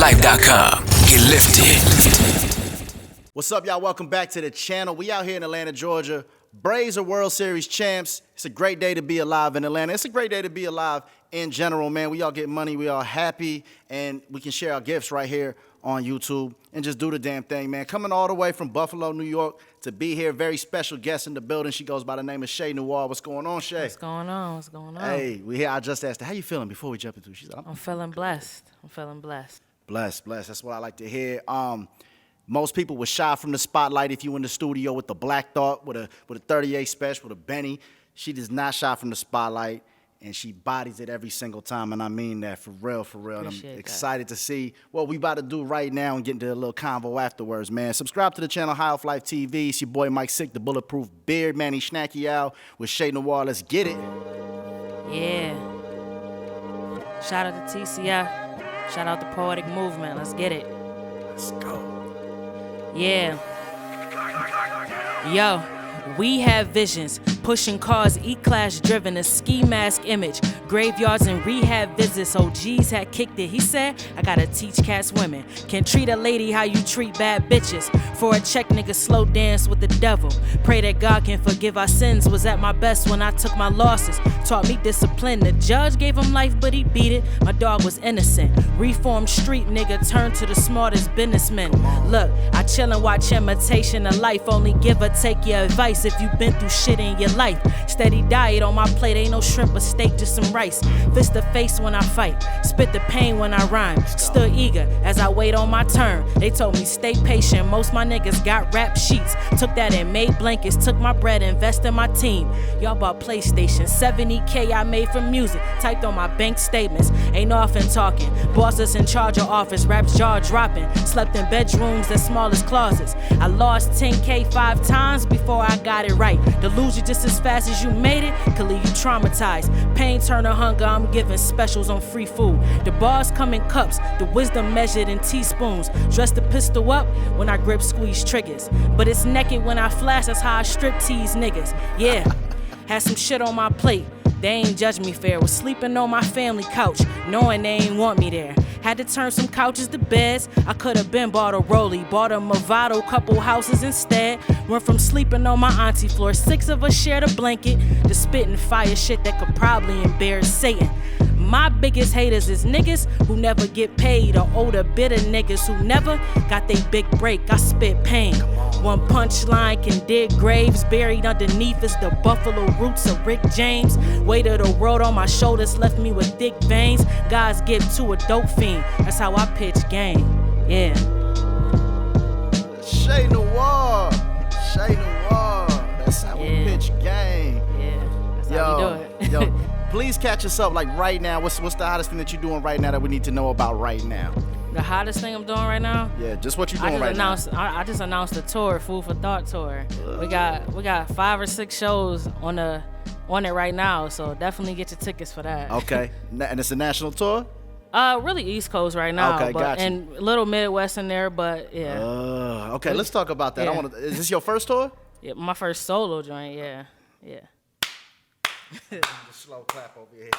highlife.com. Get lifted. What's up, y'all? Welcome back to the channel. We out here in Atlanta, Georgia. Braves are World Series champs. It's a great day to be alive in Atlanta. It's a great day to be alive in general, man. We all get money. We all happy. And we can share our gifts right here on YouTube and just do the damn thing, man. Coming all the way from Buffalo, New York to be here. Very special guest in the building. She goes by the name of CHÉ NOIR. What's going on, Shay? What's going on? What's going on? Hey, we here. I just asked her, how you feeling before we jump into it? She's like, I'm feeling blessed. I'm feeling blessed. Blessed. That's what I like to hear. Most people were shy from the spotlight if you in the studio with the Black Thought, with a 38 special, with a Benny. She does not shy from the spotlight, and she bodies it every single time, and I mean that for real, for real. And I'm excited to see what we about to do right now and get into a little convo afterwards, man. Subscribe to the channel, High Off Life TV. It's your boy Mike Sick, the Bulletproof Beard, Manny Schnacky out with CHÉ NOIR. Let's get it. Yeah. Shout out to TCF. Shout out to Poetic Movement. Let's get it. Let's go. Yeah. Yo, we have visions. Pushing cars, E-Class driven, a ski mask image. Graveyards and rehab visits, OGs had kicked it. He said, I gotta teach cats women. Can treat a lady how you treat bad bitches. For a check, nigga, slow dance with the devil. Pray that God can forgive our sins. Was at my best when I took my losses. Taught me discipline. The judge gave him life, but he beat it. My dog was innocent. Reformed street nigga turned to the smartest businessmen. Look, I chill and watch imitation of life. Only give or take your advice if you been through shit in your life. Steady diet on my plate, ain't no shrimp or steak, just some rice. Fist the face when I fight, spit the pain when I rhyme. Still eager as I wait on my turn. They told me stay patient, most my niggas got rap sheets. Took that and made blankets, took my bread, invest in my team. Y'all bought PlayStation, 70K I made from music. Typed on my bank statements, ain't often talking. Bosses in charge of office, raps jaw dropping. Slept in bedrooms as small as closets. I lost 10K 5 times before I got it right. Delusion just as fast as you made it could leave you traumatized. Pain turn to hunger, I'm giving specials on free food. The bars come in cups, the wisdom measured in teaspoons. Dress the pistol up when I grip squeeze triggers. But it's naked when I flash, that's how I strip tease niggas. Yeah, had some shit on my plate. They ain't judge me fair. Was sleeping on my family couch, knowing they ain't want me there. Had to turn some couches to beds. I could've been bought a rollie, bought a Movado, couple houses instead. Went from sleeping on my auntie floor, 6 of us shared a blanket, to spitting fire shit that could probably embarrass Satan. My biggest haters is niggas who never get paid, or older bitter niggas who never got they big break. I spit pain. One punchline can dig graves, buried underneath is the buffalo roots of Rick James. Weight of the world on my shoulders left me with thick veins. God's gift to a dope fiend, that's how I pitch game. Yeah. CHÉ NOIR. CHÉ NOIR. That's how we pitch game. Yeah, that's how we do it. Yo, please catch us up like right now. What's the hottest thing that you're doing right now that we need to know about right now? The hottest thing I'm doing right now? Yeah, just what you're doing right now. I just announced the tour, Food for Thought tour. We got 5 or 6 shows on it right now, so definitely get your tickets for that. Okay, and it's a national tour? Really East Coast right now. Okay, gotcha. And a little Midwest in there, but yeah. Okay, let's talk about that. Yeah. Is this your first tour? Yeah, my first solo joint. Yeah. Just slow clap over here.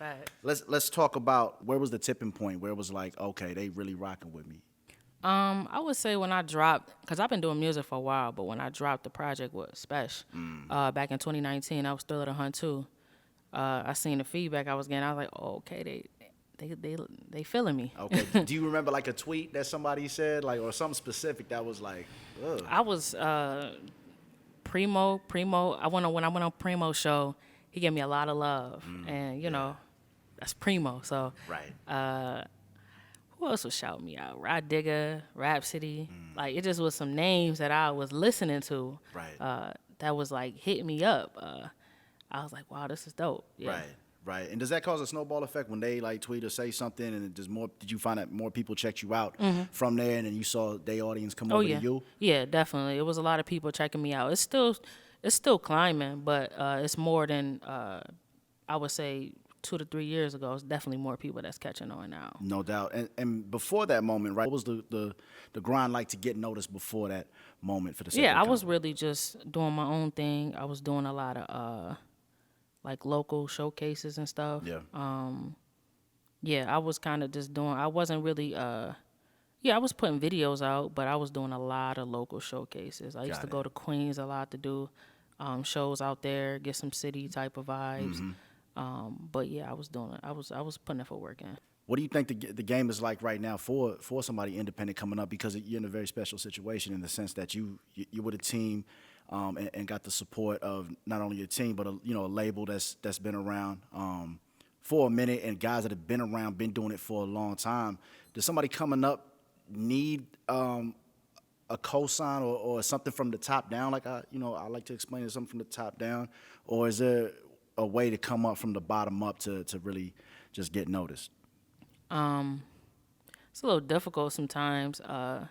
Right. Let's talk about where was the tipping point where it was like, okay, they really rocking with me. I would say when I dropped, because I've been doing music for a while, but when I dropped the project with Spesh back in 2019, I was still at a hunt too. I seen the feedback I was getting. I was like, oh, okay, they feeling me. Okay. Do you remember like a tweet that somebody said, like, or something specific that was like, ugh? I was Primo. When I went on Primo's show, he gave me a lot of love, and you know, that's Primo. So right. Who else was shouting me out? Rod Digger, Rhapsody. Like, it just was some names that I was listening to. Right. That was like hitting me up. I was like, wow, this is dope. Yeah. Right. And does that cause a snowball effect when they like tweet or say something, and it just more? Did you find that more people checked you out from there, and then you saw their audience come over to you? Yeah, definitely. It was a lot of people checking me out. It's still climbing, but it's more than I would say 2 to 3 years ago. It's definitely more people that's catching on now. No doubt. And before that moment, right? What was the grind like to get noticed before that moment for the? Yeah, I was really just doing my own thing. I was doing a lot of like local showcases and stuff. Yeah. Yeah, I was kind of just doing. I wasn't really Yeah, I was putting videos out, but I was doing a lot of local showcases. I used to Got go it. to Queens a lot to do shows out there, get some city type of vibes. But yeah, I was doing it. I was putting that for work in. What do you think the game is like right now for somebody independent coming up? Because you're in a very special situation in the sense that you with a team, and got the support of not only your team but a label that's been around for a minute, and guys that have been around, been doing it for a long time. Does somebody coming up need a cosign or something from the top down? Like I like to explain it, something from the top down, or is there a way to come up from the bottom up to really just get noticed? It's a little difficult sometimes. I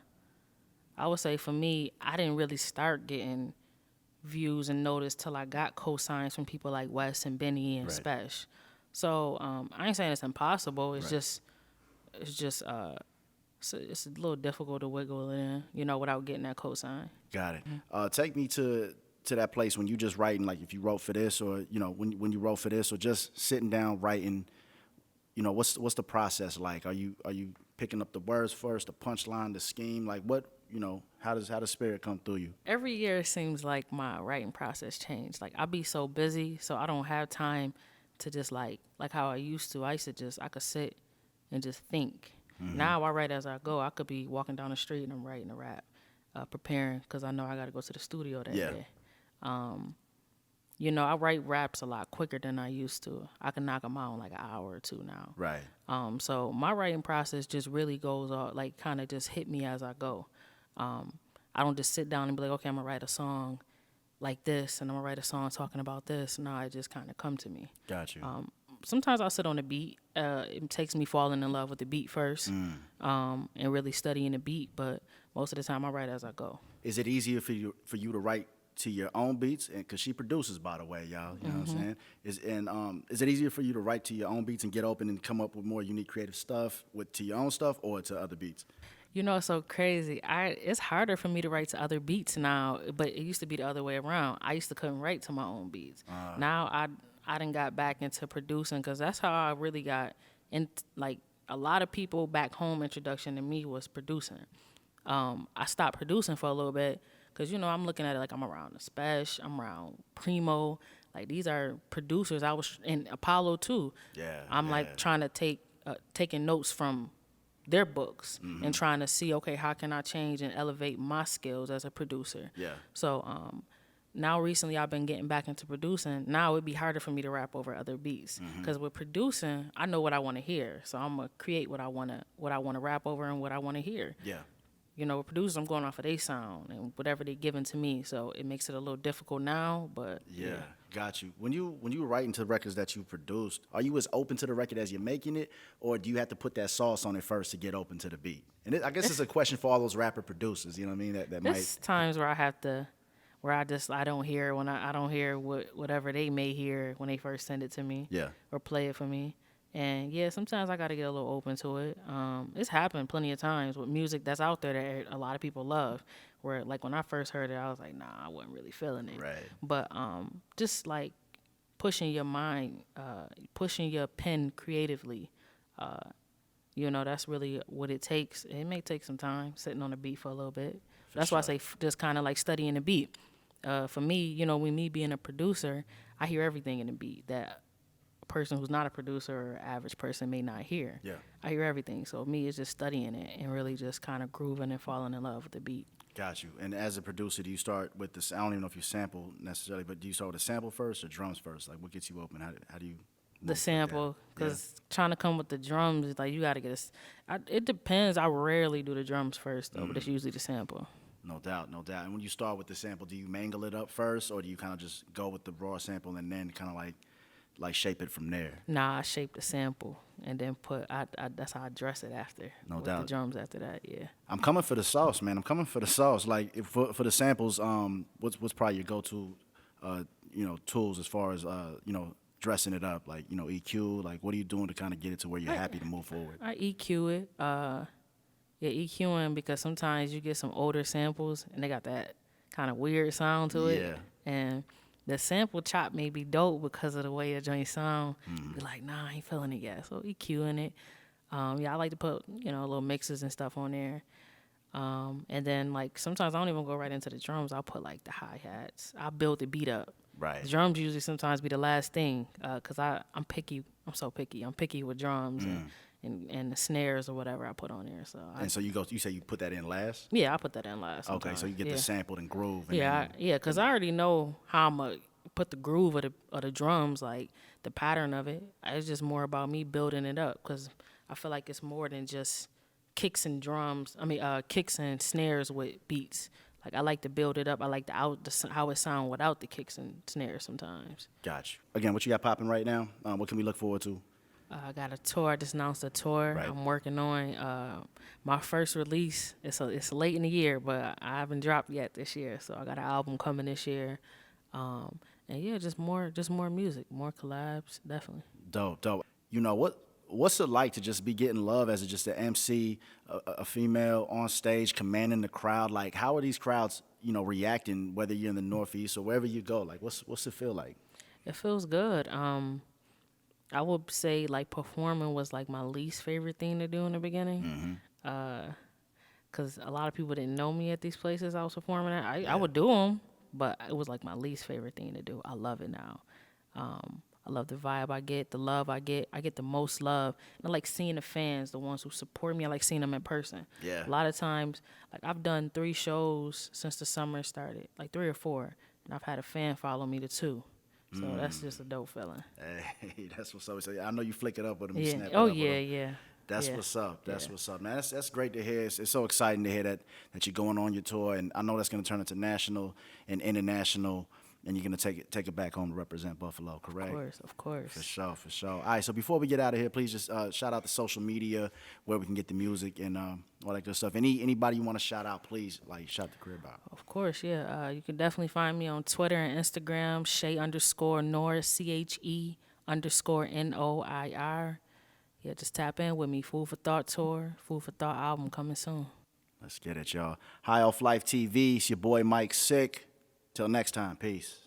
would say for me, I didn't really start getting views and notice till I got cosigns from people like Wes and Benny and Right. Spesh. So I ain't saying it's impossible. It's Right. just it's a little difficult to wiggle in, without getting that cosign. Got it. Take me to that place when you just writing, like if you wrote for this, or when you wrote for this, or just sitting down writing. What's the process like? Are you picking up the words first, the punchline, the scheme? Like what? How does spirit come through you? Every year it seems like my writing process changed. Like I be so busy, so I don't have time to just like how I used to. I could sit and just think. Now I write as I go. I could be walking down the street and I'm writing a rap, preparing because I know I got to go to the studio that day. I write raps a lot quicker than I used to. I can knock them out in like an hour or two now. Right. So my writing process just really goes on, like kind of just hit me as I go. I don't just sit down and be like, okay, I'm gonna write a song like this, and I'm gonna write a song talking about this. No, it just kind of come to me. Got you. Sometimes I'll sit on the beat. It takes me falling in love with the beat first, and really studying the beat. But most of the time, I write as I go. Is it easier for you to write to your own beats? And because she produces, by the way, y'all, you know what I'm saying? Is it easier for you to write to your own beats and get open and come up with more unique creative stuff to your own stuff, or to other beats? It's so crazy. It's harder for me to write to other beats now, but it used to be the other way around. I used to couldn't write to my own beats. Now I done got back into producing because that's how I really got in. Like a lot of people back home, introduction to me was producing. I stopped producing for a little bit because I'm looking at it like I'm around the Spesh, I'm around Primo. Like these are producers. I was in Apollo too. Yeah. I'm like trying to taking notes from their books and trying to see, okay, how can I change and elevate my skills as a producer? Yeah. So now recently I've been getting back into producing. Now it'd be harder for me to rap over other beats because with producing, I know what I want to hear. So I'm gonna create what I wanna rap over and what I want to hear. Yeah. With producers, I'm going off of their sound and whatever they're giving to me. So it makes it a little difficult now, but Yeah, got you. When you were writing to records that you produced, are you as open to the record as you're making it, or do you have to put that sauce on it first to get open to the beat? And I guess it's a question for all those rapper producers. You know what I mean? That there's times where I have to, where I don't hear I don't hear whatever they may hear when they first send it to me. Yeah. Or play it for me. And yeah, sometimes I got to get a little open to it. It's happened plenty of times with music that's out there that a lot of people love. Where like when I first heard it, I was like, nah, I wasn't really feeling it. Right. But just like pushing your mind, pushing your pen creatively, that's really what it takes. It may take some time sitting on the beat for a little bit. That's why I say just kind of like studying the beat. For me, with me being a producer, I hear everything in the beat that a person who's not a producer or average person may not hear. Yeah. I hear everything. So me, it's just studying it and really just kind of grooving and falling in love with the beat. Got you. And as a producer, do you start with this? I don't even know if you sample necessarily, but do you start with a sample first or drums first? Like, what gets you open? How do you? The sample, because trying to come with the drums, like you got to get it depends. I rarely do the drums first though, but it's usually the sample. No doubt, no doubt. And when you start with the sample, do you mangle it up first, or do you kind of just go with the raw sample and then kind of like shape it from there? Nah, I shape the sample and then that's how I dress it after. No with doubt. The drums after that, yeah. I'm coming for the sauce, man. I'm coming for the sauce. Like for the samples, what's probably your go-to, tools as far as dressing it up, like EQ. Like what are you doing to kind of get it to where you're happy to move forward? I EQ it. EQing because sometimes you get some older samples and they got that kind of weird sound to it. Yeah. And the sample chop may be dope because of the way the joint sound. Be like, nah, I ain't feeling it yet. So EQing it. Yeah, I like to put, little mixes and stuff on there. And then like sometimes I don't even go right into the drums. I'll put like the hi-hats. I'll build the beat up. Right. The drums usually sometimes be the last thing, cause I'm picky. I'm so picky. I'm picky with drums and the snares or whatever I put on there. So And so you say you put that in last? yeah, I put that in last. Okay, Sometimes. so you get yeah. the sampled and groove. And Yeah, cause I already know how I'm gonna put the groove of the drums, like the pattern of it. It's just more about me building it up, cause I feel like it's more than just kicks and drums. Kicks and snares with beats. Like I like to build it up. I like how it sound without the kicks and snares sometimes. Got you. Again, what you got popping right now? What can we look forward to? I got a tour. I just announced a tour Right. I'm working on. My first release. It's late in the year, but I haven't dropped yet this year. So I got an album coming this year. And yeah, just more music, more collabs, definitely. Dope. You know what's it like to just be getting love as just an MC, a female on stage commanding the crowd? Like, how are these crowds, reacting? Whether you're in the Northeast or wherever you go, like, what's it feel like? It feels good. I would say like performing was like my least favorite thing to do in the beginning. Cause a lot of people didn't know me at these places I was performing at. I would do them, but it was like my least favorite thing to do. I love it now. I love the vibe I get, the love I get. I get the most love. And I like seeing the fans, the ones who support me. I like seeing them in person. Yeah. A lot of times, like I've done 3 shows since the summer started, like 3 or 4, and I've had a fan follow me to 2. So that's just a dope feeling. Hey, that's what's up. So I know you flick it up with them. You Yeah. snap it Oh up with yeah, 'em. yeah. That's Yeah. what's up. That's what's up, man. That's great to hear. It's so exciting to hear that you're going on your tour, and I know that's going to turn into national and international, and you're going to take it back home to represent Buffalo. Correct? Of course. For sure. All right. So before we get out of here, please just shout out the social media where we can get the music and all that good stuff. Anybody you want to shout out, please, like shout the crib out. Of course, yeah. You can definitely find me on Twitter and Instagram, _Noir, CHE_NOIR. Yeah, just tap in with me. Food for Thought tour, Food for Thought album coming soon. Let's get it, y'all. High Off Life TV. It's your boy Mike Sick. Till next time. Peace.